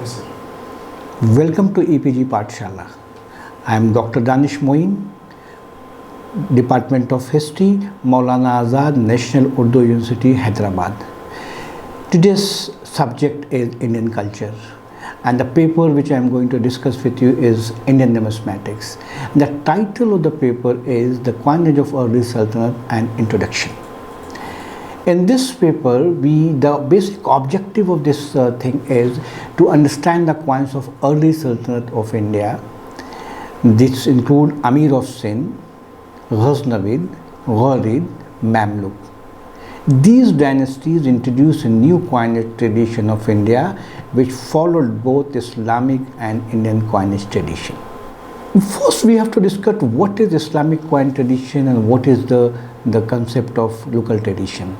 Yes, sir. Welcome to EPG Pathshala. I am Dr. Danish Moin, Department of History, Maulana Azad, National Urdu University, Hyderabad. Today's subject is Indian culture, and the paper which I am going to discuss with you is Indian numismatics. The title of the paper is The Coinage of Early Sultanate and Introduction. In this paper, the basic objective of this thing is to understand the coins of early Sultanate of India. This include Amir of Sindh, Ghaznavid, Ghalid, Mamluk. These dynasties introduced a new coinage tradition of India which followed both Islamic and Indian coinage tradition. First, we have to discuss what is Islamic coin tradition and what is the concept of local tradition.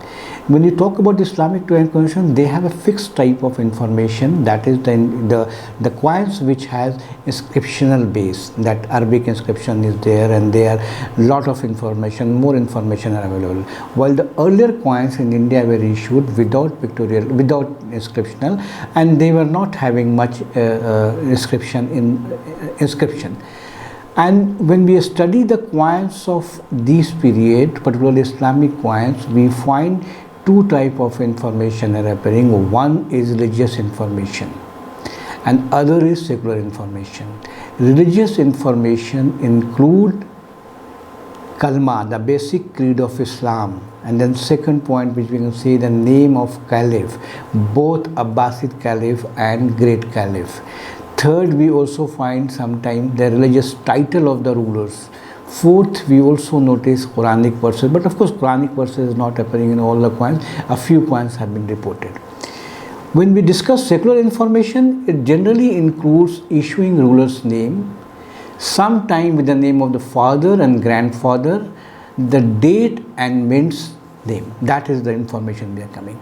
When you talk about Islamic coin tradition, they have a fixed type of information, that is the coins which has inscriptional base, that Arabic inscription is there, and there are lot of information, more information are available. While the earlier coins in India were issued without inscriptional, and they were not having much inscription. And when we study the coins of this period, particularly Islamic coins, we find two types of information are appearing. One is religious information and other is secular information. Religious information include Kalma, the basic creed of Islam, and then second point which we can say the name of Caliph, both Abbasid Caliph and Great Caliph. Third, we also find sometimes the religious title of the rulers. Fourth, we also notice Quranic verses, but of course Quranic verses is not appearing in all the coins. A few coins have been reported. When we discuss secular information, it generally includes issuing ruler's name, sometime with the name of the father and grandfather, the date and mint's name. That is the information we are coming.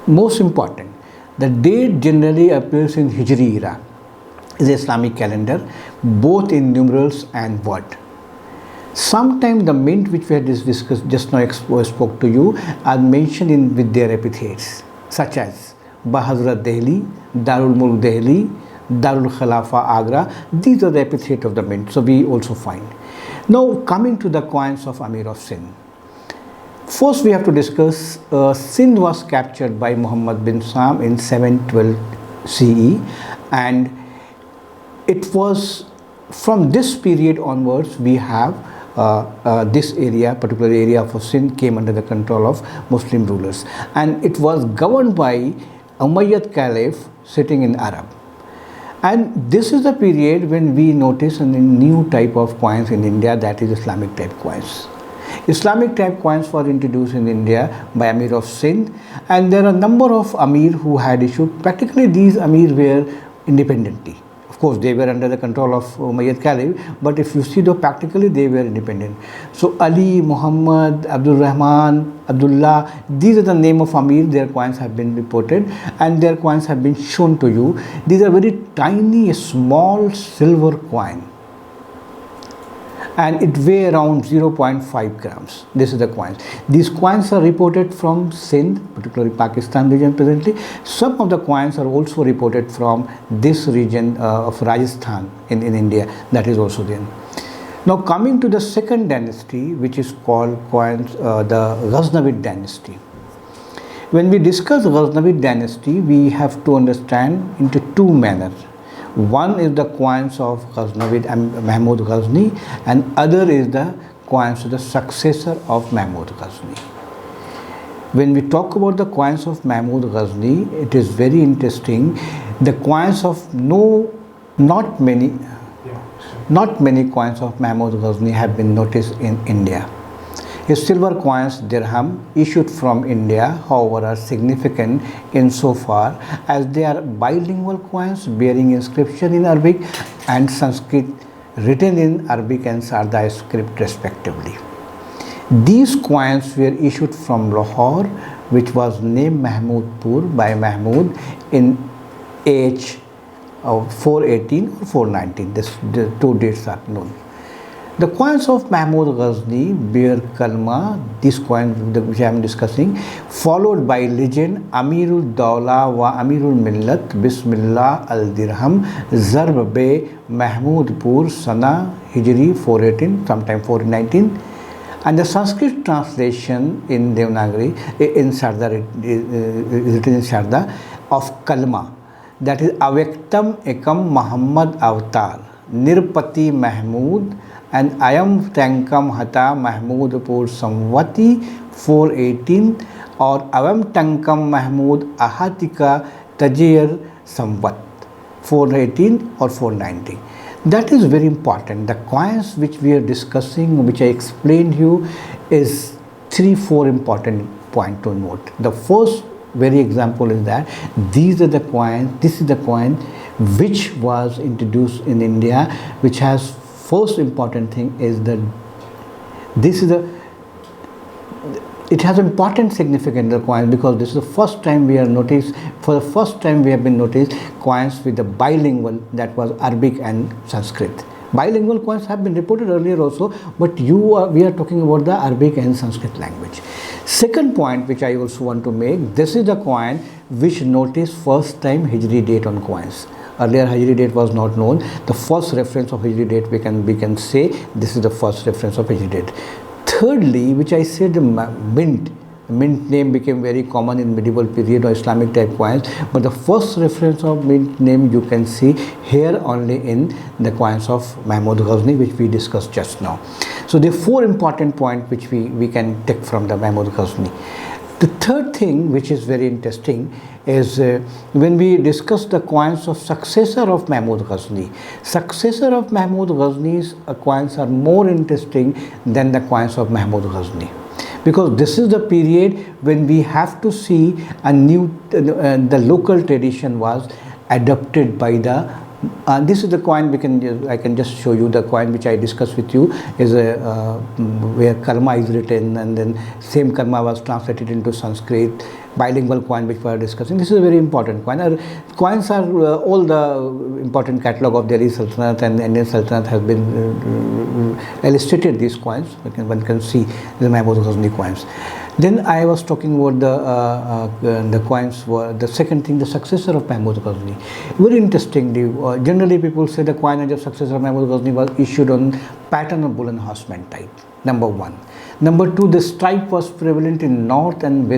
Most important, the date generally appears in Hijri era, is the Islamic calendar, both in numerals and word. Sometimes the mint which we had discussed just now spoke to you are mentioned with their epithets, such as Bahazrat Delhi, Darul Mulk Delhi, Darul Khalafa Agra. These are the epithets of the mint, so we also find. Now coming to the coins of Amir of Sindh. First we have to discuss Sindh was captured by Muhammad bin Sam in 712 CE, and it was from this period onwards we have this area, particular area of Sindh, came under the control of Muslim rulers, and it was governed by Umayyad Caliph sitting in Arab. And this is the period when we notice a new type of coins in India, that is Islamic type coins. Islamic type coins were introduced in India by Amir of Sindh, and there are a number of Amir who had issued. Practically these Amir were independently. Of course, they were under the control of Umayyad Caliph, but if you see, though, practically they were independent. So Ali, Muhammad, Abdul Rahman, Abdullah, these are the name of Amir. Their coins have been reported and their coins have been shown to you. These are very tiny, small silver coin, and it weigh around 0.5 grams. This is the coins. These coins are reported from Sindh, particularly Pakistan region presently. Some of the coins are also reported from this region of Rajasthan in India, that is also there. Now coming to the second dynasty, which is called coins, the Ghaznavid dynasty. When we discuss Ghaznavid dynasty, we have to understand into two manners. One is the coins of Ghaznavid and Mahmud Ghazni, and other is the coins of the successor of Mahmud Ghazni. When we talk about the coins of Mahmud Ghazni, it is very interesting. The coins of not many coins of Mahmud Ghazni have been noticed in India. His silver coins, dirham, issued from India, however, are significant insofar as they are bilingual coins bearing inscription in Arabic and Sanskrit, written in Arabic and Sarda script respectively. These coins were issued from Lahore, which was named Mahmudpur by Mahmud in age of 418 or 419. The two dates are known. The coins of Mahmud Ghazni bear kalma, this coin which I am discussing, followed by legend Amirul Dawla wa Amirul Millat Bismillah al Dirham Zarb be Mahmudpur Sana Hijri 418, sometime 419. And the Sanskrit translation in Devanagari, in Sharda, is written in Sharda, of kalma, that is Avyaktam Ekam Muhammad Avatar Nirpati Mahmud and Ayam Tankam Hata Mahmudpur Samvati 418 or Avam Tankam Mahmud Ahatika Tajir Samvat 418 or 490. That is very important. The coins which we are discussing, which I explained you, is 3-4 important point to note. The first very example is that these are the coins, this is the coin which was introduced in India, which has first important thing is that this is it has important significance, the coins, because this is the first time we are noticed, for the first time we have been noticed coins with the bilingual, that was Arabic and Sanskrit. Bilingual coins have been reported earlier also, but we are talking about the Arabic and Sanskrit language. Second point which I also want to make, this is the coin which noticed first time Hijri date on coins. Earlier Hijri date was not known. The first reference of Hijri date we can say this is the first reference of Hijri date. Thirdly, which I said, the mint name became very common in medieval period or Islamic type coins, but the first reference of mint name you can see here only in the coins of Mahmud Ghazni, which we discussed just now. So there are 4 important points which we can take from the Mahmud Ghazni. The third thing which is very interesting is when we discuss the coins of successor of Mahmud Ghazni. Successor of Mahmud Ghazni's coins are more interesting than the coins of Mahmud Ghazni, because this is the period when we have to see a new, the local tradition was adopted by the this is the coin I can just show you. The coin which I discussed with you is where kalma is written, and then same kalma was translated into Sanskrit. Bilingual coin which we are discussing. This is a very important coin. Coins are all the important catalog of Delhi Sultanate and Indian Sultanate has been illustrated these coins. One can see the Mahmud Ghazni coins. Then I was talking about the coins were the second thing, the successor of Mahmud Ghazni. Very interestingly, generally people say the coinage of successor of Mahmud Ghazni was issued on pattern of bull and horseman type. Number 1. Number 2, this type was prevalent in north and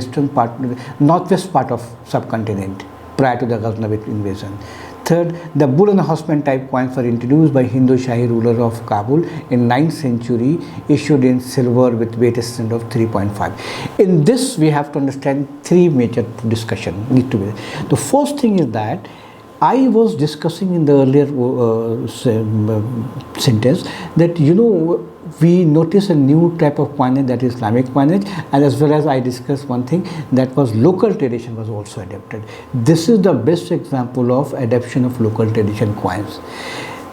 northwest part of subcontinent prior to the Ghaznavid invasion. Third, the bull and horseman type coins were introduced by Hindu Shahi ruler of Kabul in 9th century, issued in silver with weight estimate of 3.5. In this, we have to understand 3 major discussion need to be. The first thing is that I was discussing in the earlier sentence that we notice a new type of coinage, that is Islamic coinage, and as well as I discussed one thing, that was local tradition was also adapted. This is the best example of adaptation of local tradition coins.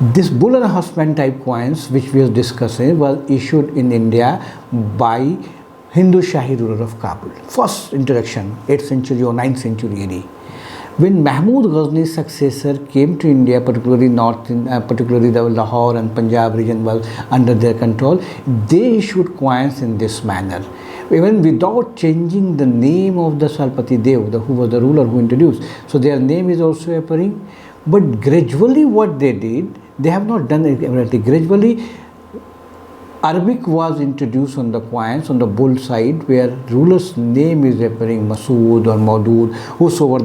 This bull and horseman type coins which we are discussing was issued in India by Hindu Shahi ruler of Kabul. First introduction, 8th century or 9th century AD. When Mahmud Ghazni's successor came to India, particularly particularly the Lahore and Punjab region was under their control, they issued coins in this manner, even without changing the name of the Salpati Dev, who was the ruler who introduced. So their name is also appearing. But gradually what they did, they have not done it immediately. Gradually Arabic was introduced on the coins on the bull side, where ruler's name is appearing, Masood or Maudud, whosoever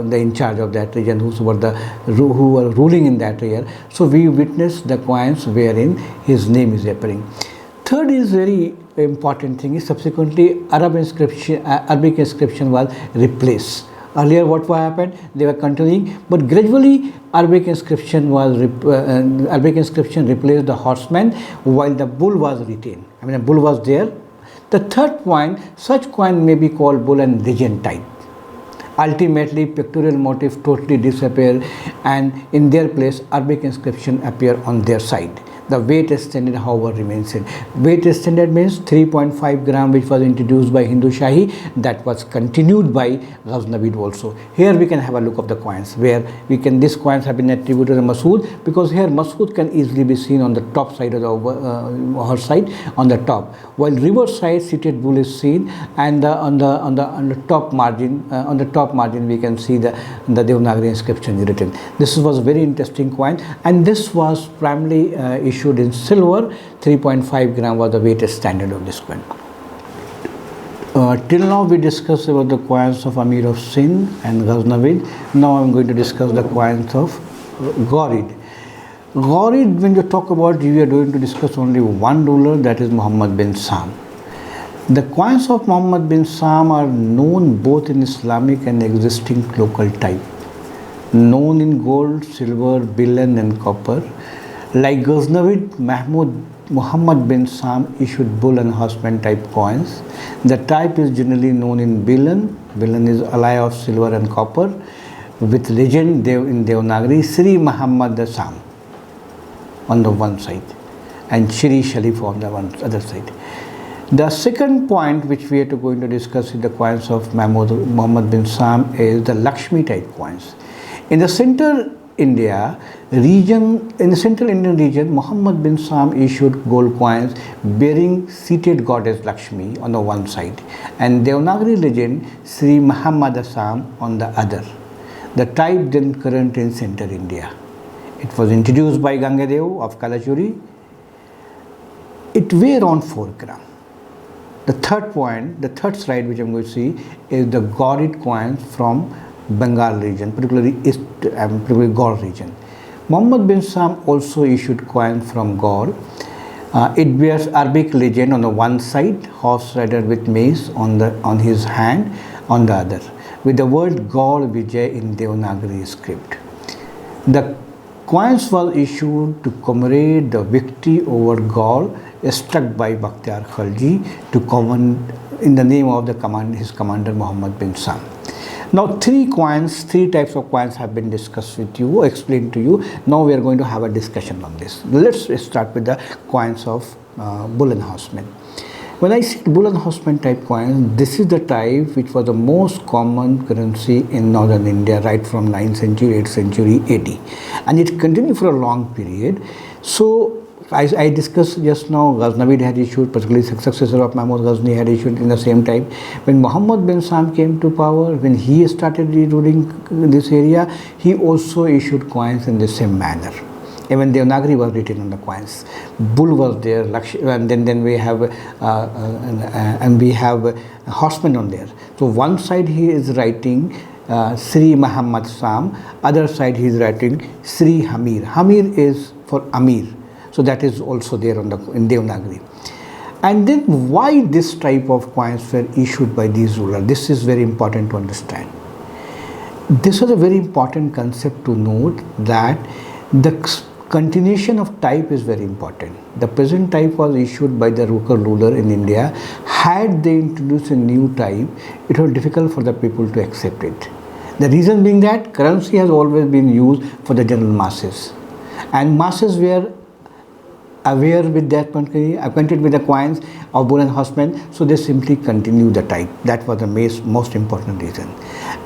the in charge of that region, who were ruling in that area. So we witnessed the coins wherein his name is appearing. Third is very important thing is subsequently Arabic inscription was replaced. Earlier what happened? They were continuing, but gradually Arabic inscription replaced the horseman, while the bull was retained. I mean, a bull was there. The third point, such coin may be called bull and legend type. Ultimately, pictorial motif totally disappear, and in their place, Arabic inscription appear on their side. The weight extended, however, remains same. Weight extended means 3.5 gram, which was introduced by Hindu Shahi, that was continued by Ghaznavid also. Here we can have a look of the coins, where we can, these coins have been attributed to Masood, because here Masood can easily be seen on the top side of the horse side, on the top, while reverse side seated bull is seen, and on the top margin we can see the Devanagari inscription written. This was a very interesting coin, and this was primarily issued in silver. 3.5 gram was the weight standard of this coin. Till now we discussed about the coins of Amir of Sindh and Ghaznavid. Now I am going to discuss the coins of Ghurid. Ghurid, when you talk about, we are going to discuss only one ruler, that is Muhammad bin Sam. The coins of Muhammad bin Sam are known both in Islamic and existing local type, known in gold, silver, billion and copper. Like Ghaznavid, Muhammad bin Sam issued bull and horseman type coins. The type is generally known in billion. Billion is alloy of silver and copper, with legend in Devanagari, Sri Muhammad Sam on the one side and Shri Sharif on the other side. The second point which we are going to discuss in the coins of Muhammad bin Sam is the Lakshmi type coins. In the central Indian region, Muhammad bin Sam issued gold coins bearing seated goddess Lakshmi on the one side and Devanagari legend Sri Muhammad Sam on the other. The type then current in central India. It was introduced by Gangadev of Kalachuri. It weighed around 4 gram. The third point, the third slide which I am going to see is the Ghurid coins from Bengal region, particularly Gaur region. Muhammad bin Sam also issued coins from Gaur. It bears Arabic legend on the one side, horse rider with mace on his hand on the other, with the word Gaur Vijay in Devanagari script. The coins was issued to commemorate the victory over Gaur struck by Bakhtiar Khalji in the name of his commander Muhammad bin Sam. Now three types of coins have been discussed with you, explained to you. Now we are going to have a discussion on this. Let's start with the coins of bull and horseman. When I say bull and horseman type coins, this is the type which was the most common currency in northern India right from 9th century, 8th century AD, and it continued for a long period. So I discussed just now, Ghaznavid had issued, particularly successor of Mahmud Ghazni had issued in the same time. When Muhammad bin Sam came to power, when he started ruling this area, he also issued coins in the same manner. Even Devanagari was written on the coins. Bull was there, and then we have horseman on there. So one side he is writing Sri Muhammad Sam, other side he is writing Sri Hamir. Hamir is for Amir. So that is also there in Devanagari. And then why this type of coins were issued by these rulers? This is very important to understand. This is a very important concept to note, that the continuation of type is very important. The present type was issued by the local ruler in India. Had they introduced a new type, it was difficult for the people to accept it. The reason being that currency has always been used for the general masses, and masses were aware with that country, acquainted with the coins of bull and horseman, so they simply continue the type. That was the most important reason.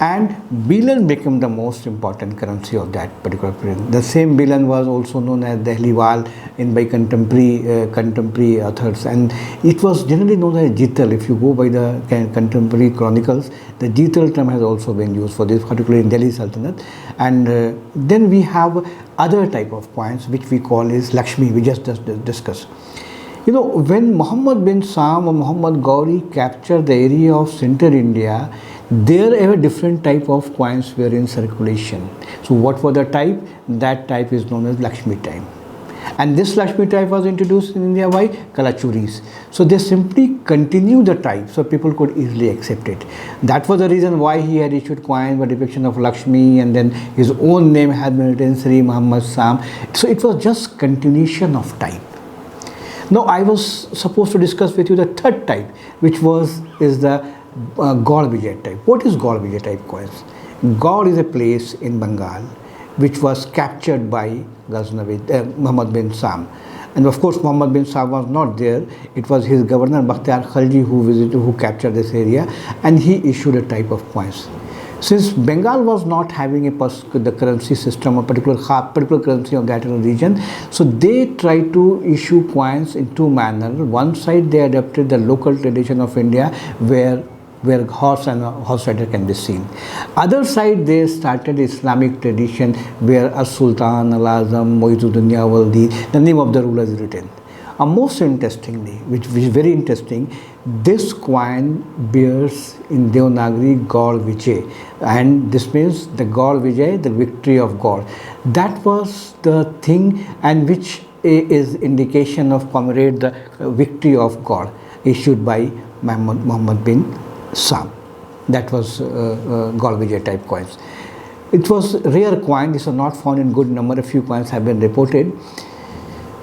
And billion became the most important currency of that particular period. The same billion was also known as Dehliwal by contemporary authors, and it was generally known as Jital. If you go by the contemporary chronicles, the Jital term has also been used for this, particularly in Delhi Sultanate. And then we have other type of coins which we call is Lakshmi, we just discussed. You know, when Muhammad bin Sam or Muhammad Gauri captured the area of central India, there are different type of coins were in circulation. So what was the type? That type is known as Lakshmi type. And this Lakshmi type was introduced in India by Kalachuris. So they simply continue the type so people could easily accept it. That was the reason why he had issued coins with depiction of Lakshmi, and then his own name had been written Sri Muhammad Sam. So it was just continuation of type. Now I was supposed to discuss with you the third type, which is the Gaur Vijay type. What is Gaur Vijay type coins? Gaur is a place in Bengal which was captured by Muhammad bin Sam. And of course, Muhammad bin Saab was not there. It was his governor Bakhtiar Khalji who captured this area, and he issued a type of coins. Since Bengal was not having the currency system, a particular currency of that region, so they tried to issue coins in two manners. One side they adapted the local tradition of India, where horse and horse rider can be seen. Other side they started Islamic tradition, where Sultan, Al-Azam, Muizuddin Yawaldi, the name of the ruler is written. Most interestingly, which is very interesting, this coin bears in Devanagari Gaur Vijay, and this means the Gaur Vijay, the victory of Gaur. That was the thing, and which is indication of commemorate the victory of Gaur, issued by Muhammad bin Saab. That was Gaur Vijay type coins. It was rare coin. These are not found in good number. A few coins have been reported.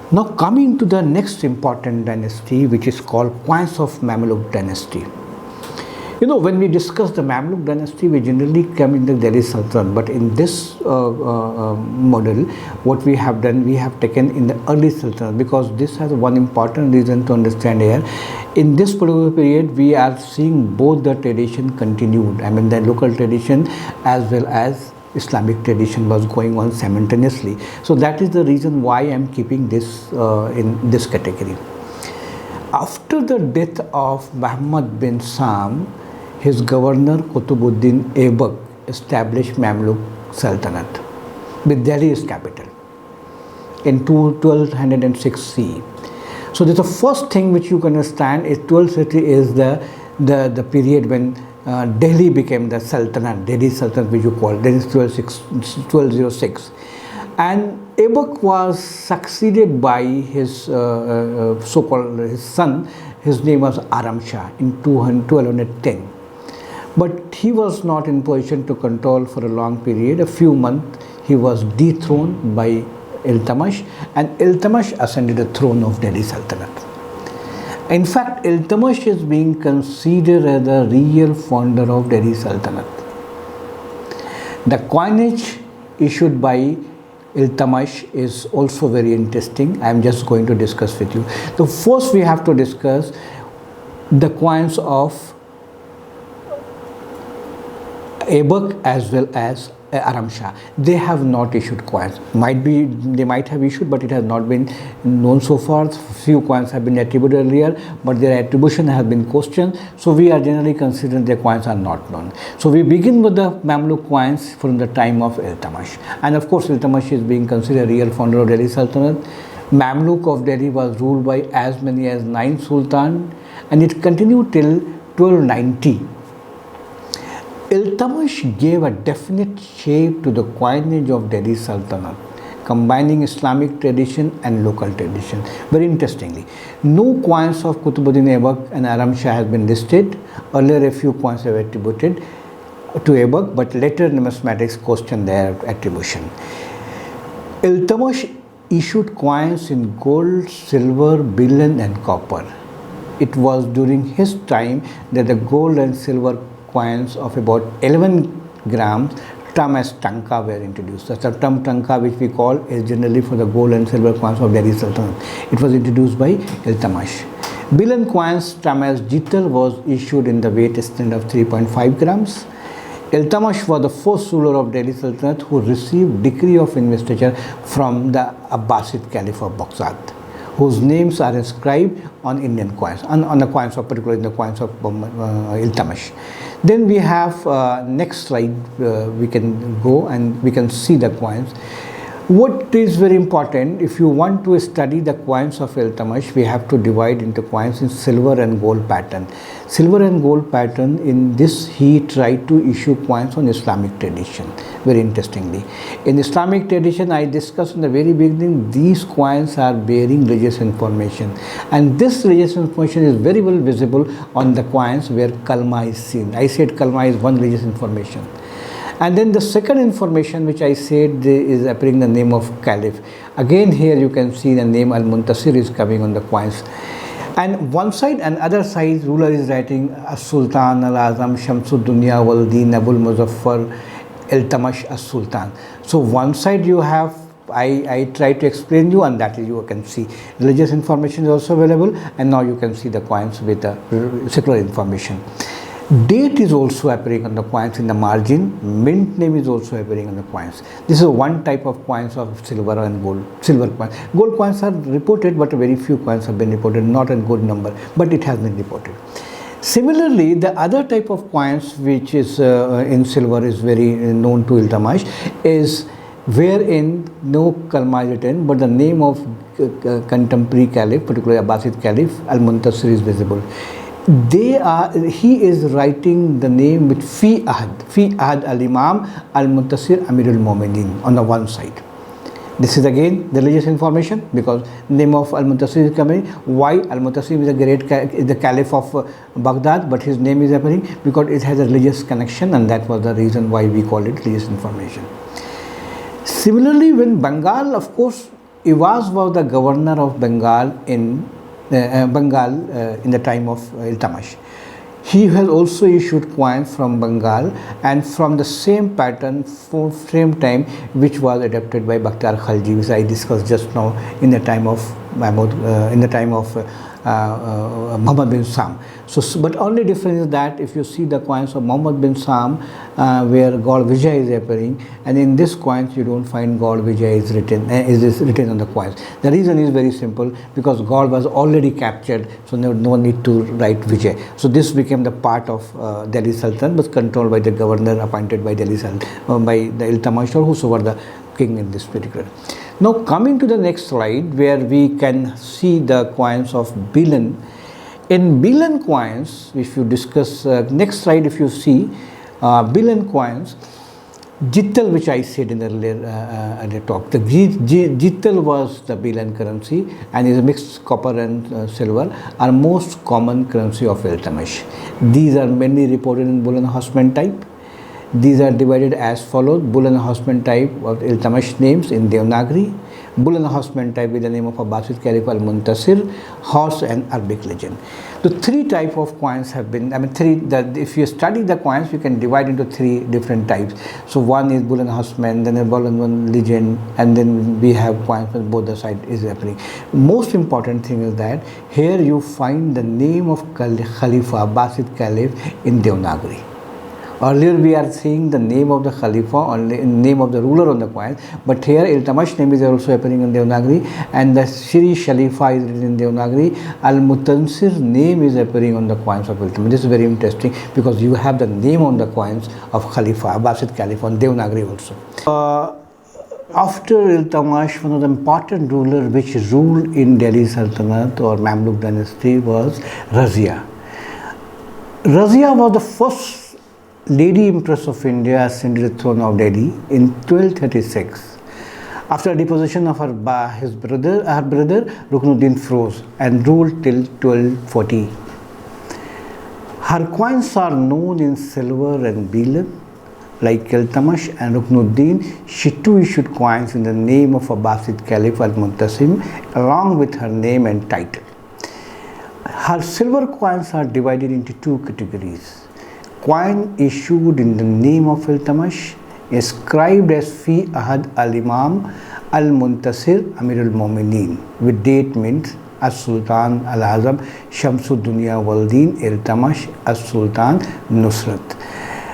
Now coming to the next important dynasty, which is called coins of Mamluk dynasty. When we discuss the Mamluk dynasty, we generally come in the Delhi Sultanate, but in this model, what we have done, we have taken in the early Sultanate, because this has one important reason to understand here. In this particular period, we are seeing both the tradition continued, I mean the local tradition as well as Islamic tradition was going on simultaneously. So that is the reason why I am keeping this in this category. After the death of Muhammad bin Saab, his governor Qutubuddin Aibak established Mamluk Sultanate with Delhi as capital in 1206 CE. So the first thing which you can understand is 1230 is the period when Delhi became the Sultanate, Delhi Sultanate which you call it. That is 1206. And Aibak was succeeded by his so-called his son. His name was Aram Shah in 1210. But he was not in position to control for a long period. A few months he was dethroned by Iltutmish, and Iltutmish ascended the throne of Delhi Sultanate. In fact, Iltutmish is being considered as the real founder of Delhi Sultanate. The coinage issued by Iltutmish is also very interesting. I am just going to discuss with you. So first we have to discuss the coins of Aibak as well as Aram Shah. They have not issued coins. They might have issued, but it has not been known so far. Few coins have been attributed earlier, but their attribution has been questioned. So we are generally considering their coins are not known. So we begin with the Mamluk coins from the time of Iltutmish. And of course, Iltutmish is being considered a real founder of Delhi Sultanate. Mamluk of Delhi was ruled by as many as 9 sultans, and it continued till 1290. Iltutmish gave a definite shape to the coinage of Delhi Sultanate, combining Islamic tradition and local tradition. Very interestingly, no coins of Qutubuddin Aibak and Aram Shah has been listed. Earlier, a few coins have attributed to Aibak, but later numismatics questioned their attribution. Iltutmish issued coins in gold, silver, bullion, and copper. It was during his time that the gold and silver coins of about 11 grams term as tanka were introduced. The term tanka, which we call, is generally for the gold and silver coins of Delhi Sultanate. It was introduced by Iltutmish. Bullion coins term as jital was issued in the weight standard of 3.5 grams. Iltutmish was the first ruler of Delhi Sultanate who received decree of investiture from the Abbasid Caliph of Baghdad, whose names are inscribed on Indian coins, on the coins of, particularly in the coins of Iltutmish. Then we have next slide, we can go and we can see the coins. What is very important, if you want to study the coins of Iltutmish, we have to divide into coins in silver and gold pattern. Silver and gold pattern, in this he tried to issue coins on Islamic tradition, very interestingly. In Islamic tradition, I discussed in the very beginning, these coins are bearing religious information, and this religious information is very well visible on the coins where Kalma is seen. I said Kalma is one religious information. And then the second information which I said is appearing the name of Caliph. Again here you can see the name Al-Muntasir is coming on the coins. And one side and other side ruler is writing As-Sultan, Al-Azam, Shamsuddin Waldi, Abul Muzaffar, Iltutmish As-Sultan. So one side you have I try to explain you, and that is you can see religious information is also available, and now you can see the coins with the secular information. Date is also appearing on the coins in the margin. Mint name is also appearing on the coins. This is one type of coins of silver and gold. Silver coins. Gold coins are reported, but very few coins have been reported, not a good number, but it has been reported. Similarly, the other type of coins which is in silver is very known to Iltamash is wherein no kalma is written, but the name of contemporary caliph, particularly Abbasid caliph Al-Muntasir is visible. He is writing the name with Fi Ahad al-Imam Al-Muntasir Amirul Mu'minin on the one side. This is again the religious information, because name of Al-Muntasir is coming. Why? Al-Muntasir is the caliph of Baghdad, but his name is appearing because it has a religious connection, and that was the reason why we call it religious information. Similarly, when Bengal, of course, Iwaz was the governor of Bengal in the time of Iltamash. He has also issued coins from Bengal and from the same pattern, for same time, which was adopted by Bakhtiar Khalji, which I discussed just now in the time of Muhammad bin Sam. So, but only difference is that if you see the coins of Muhammad bin Sam, where God Vijay is appearing, and in this coins you don't find God Vijay is written on the coins. The reason is very simple, because God was already captured, so no need to write Vijay. So this became the part of Delhi Sultan, was controlled by the governor appointed by Delhi Sultan, by the Iltamash or whosoever the king in this particular. Now coming to the next slide, where we can see the coins of Bilan. In Bilan coins, if you discuss, next slide if you see, Bilan coins, Jittal, which I said in the earlier talk, the Jittal was the Bilan currency and is a mixed copper and silver, are most common currency of Iltamash. These are mainly reported in Bull and Horseman type. These are divided as follows: Bull and Horseman type of Iltamash names in Devanagari, Bull and Horseman type with the name of Abbasid Caliph Al-Muntasir, horse and Arabic legend. The three type of coins have been, if you study the coins, you can divide into three different types. So one is Bull and Horseman, then a Bull and one legend, and then we have coins on both the sides is happening. Most important thing is that here you find the name of Khalifa, Abbasid Caliph in Devanagari. Earlier we are seeing the name of the Khalifa, only name of the ruler on the coin, but here Iltamash name is also appearing in Devanagari, and the Shri Shalifa is written in Devanagari. Al-Muntasir name is appearing on the coins of Iltamash. This is very interesting, because you have the name on the coins of Khalifa, Abbasid Caliph on Devanagari also. After Iltamash, one of the important rulers which ruled in Delhi Sultanate or Mamluk dynasty was Razia. Razia was the first Lady Empress of India ascended the throne of Delhi in 1236 after deposition of her brother Ruknuddin Firoz, and ruled till 1240. Her coins are known in silver and Bilan. Like Iltamash and Ruknuddin, she too issued coins in the name of Abbasid Caliph Al-Muntasim along with her name and title. Her silver coins are divided into two categories. Coin issued in the name of Iltamash, inscribed as Fi Ahad al-Imam Al-Muntasir Amirul Mu'minin, with date mint As-Sultan Al-Azam Shamsuddin Waldin Iltamash As-Sultan Nusrat.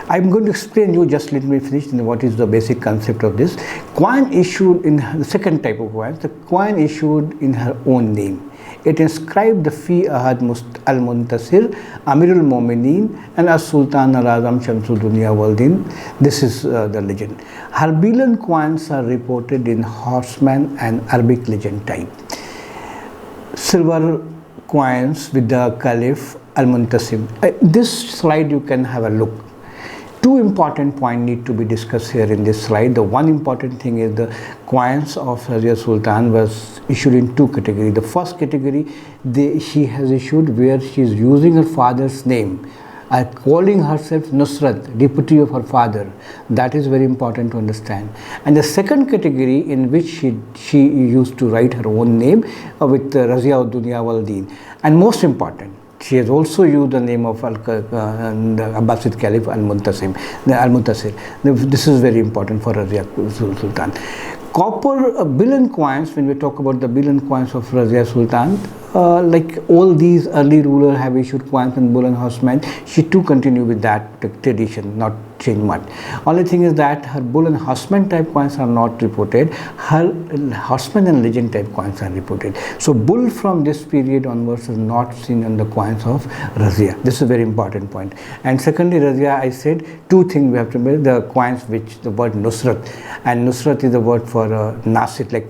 I'm going to explain you, just let me finish what is the basic concept of this. Coin issued in the second type of coin, the coin issued in her own name. It inscribed the Fi Ahad Al-Muntasir Amirul Mu'minin and As-Sultan Al-Azam Shamsuddin Waldin. This is the legend. Her Bilan coins are reported in Horseman and Arabic legend type. Silver coins with the Caliph Al-Muntasim. This slide you can have a look. Two important points need to be discussed here in this slide. The one important thing is the coins of Razia Sultan was issued in two categories. The first category she has issued where she is using her father's name, calling herself Nusrat, deputy of her father. That is very important to understand. And the second category in which she used to write her own name with Razia Dunya Waldin. And most important, she has also used the name of Abbasid Caliph Al-Muntasir. This is very important for Razia Sultan. Copper bullion coins, when we talk about the bullion coins of Razia Sultan, like all these early rulers have issued coins and bullion horsemen, she too continued with that tradition, not change much. Only thing is that her bull and horseman type coins are not reported, her horseman and legend type coins are reported. So bull from this period onwards is not seen on the coins of Razia. This is a very important point. And secondly, Razia, I said two things we have to remember: the coins which the word Nusrat, and Nusrat is the word for Nasir, like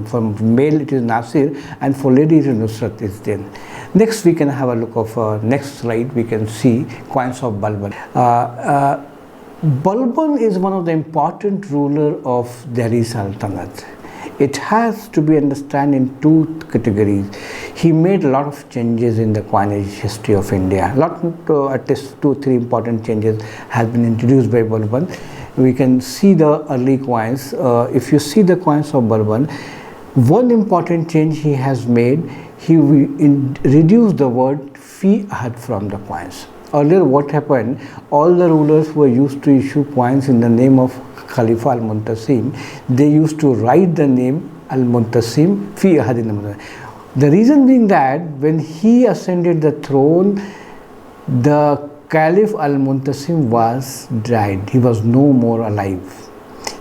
for male it is Nasir and for lady it is Nusrat is there. Next we can have a look of next slide. We can see coins of Balban. Balban is one of the important ruler of Delhi Sultanate. It has to be understood in two categories. He made a lot of changes in the coinage history of India. At least 2-3 important changes has been introduced by Balban. We can see the early coins. If you see the coins of Balban, one important change he has made, he reduced the word fi ahad from the coins. Earlier what happened, all the rulers who were used to issue coins in the name of Khalifa al-Muntasim, they used to write the name al-Muntasim fi ahad in the Muntasim. The reason being that when he ascended the throne, the Caliph al-Muntasim was died. He was no more alive.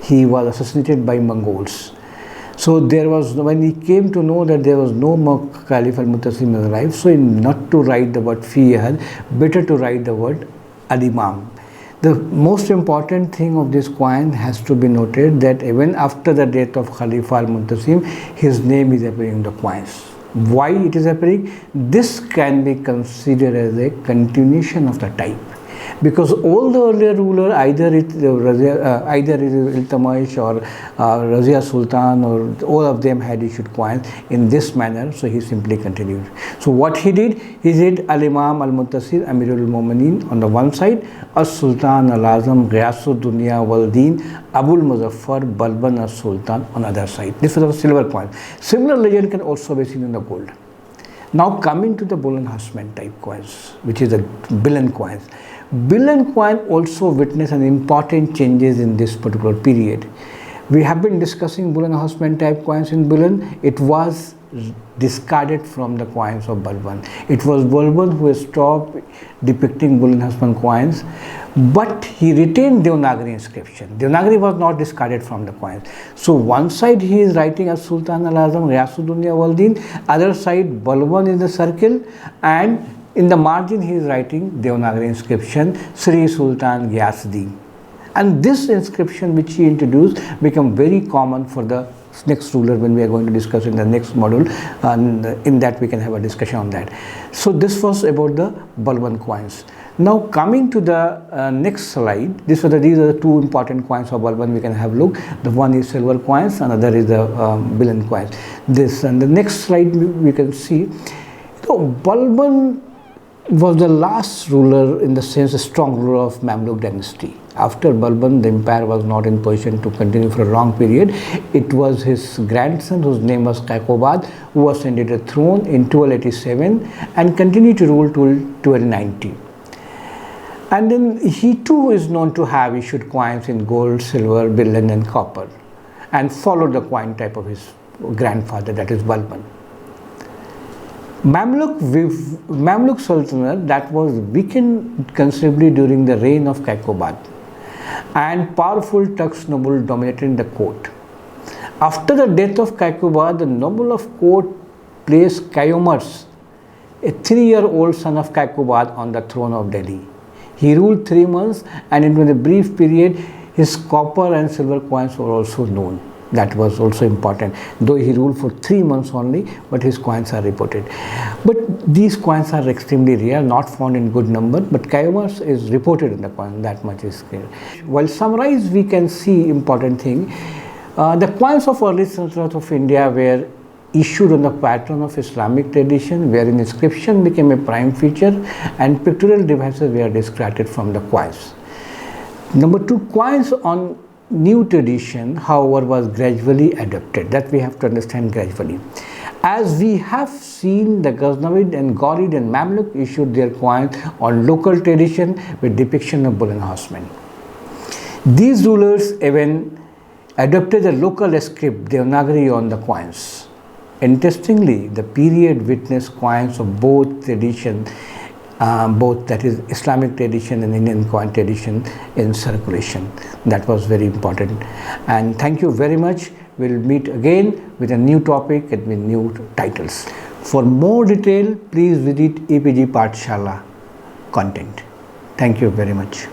He was assassinated by Mongols. So there was, when he came to know that there was no more Caliph al-Muntasim alive, so not to write the word fi ahad, better to write the word al-Imam. The most important thing of this coin has to be noted that even after the death of Khalifa al-Muntasim, his name is appearing in the coins. Why it is appearing? This can be considered as a continuation of the type, because all the earlier ruler, either it is Iltutmish or Razia Sultan, or all of them had issued coins in this manner, so he simply continued. So what he did, he said Al-Imam Al-Muntasir Amirul Mu'minin on the one side, As-Sultan Al-Azam Ghiyasud Dunya Wal-Din Abul Muzaffar Balban As-Sultan on the other side. This was a silver coin. Similar legend can also be seen in the gold. Now coming to the bull and horseman type coins, which is the billion coins. Billion coin also witnessed an important changes in this particular period. We have been discussing bull and horseman type coins in billion. It was discarded from the coins of Balban. It was Balban who stopped depicting bull and horseman coins, but he retained Devanagari inscription. Devanagari was not discarded from the coins. So one side he is writing as Sultan Al-Azam Ghiyasud Dunya Wal-Din, other side Balban in the circle, and in the margin he is writing Devanagari inscription Sri Sultan Ghiyasuddin. And this inscription which he introduced became very common for the next ruler when we are going to discuss in the next module, and in that we can have a discussion on that. So this was about the Balban coins. Now coming to the next slide, these are the two important coins of Balban we can have look. The one is silver coins, another is the billion coins. This and the next slide we can see. So Balban was the last ruler, in the sense a strong ruler of Mamluk dynasty. After Balban, the empire was not in position to continue for a long period. It was his grandson, whose name was Kaikobad, who ascended the throne in 1287 and continued to rule till 1290. And then he too is known to have issued coins in gold, silver, billion and copper, and followed the coin type of his grandfather, that is Balban. Mamluk Sultanate, that was weakened considerably during the reign of Kaikobad, and powerful Turks noble dominated the court. After the death of Kaikobad, the noble of court placed Kayomars, a 3-year-old son of Kaikobad, on the throne of Delhi. He ruled 3 months, and in a brief period his copper and silver coins were also known. That was also important, though he ruled for 3 months only, but his coins are reported. But these coins are extremely rare, not found in good number, but Kayomars is reported in the coin, that much is clear. While summarized, we can see important thing. The coins of early Sultanate of India were issued on the pattern of Islamic tradition, wherein inscription became a prime feature and pictorial devices were discarded from the coins. Number 2, coins on new tradition, however, was gradually adopted. That we have to understand gradually. As we have seen, the Ghaznavid and Ghorid and Mamluk issued their coins on local tradition with depiction of bull and horsemen. These rulers even adopted the local script Devanagari on the coins. Interestingly, the period witnessed coins of both tradition, both that is Islamic tradition and Indian coin tradition in circulation. That was very important. And thank you very much. We'll meet again with a new topic and with new titles. For more detail, please visit EPG Pathshala content. Thank you very much.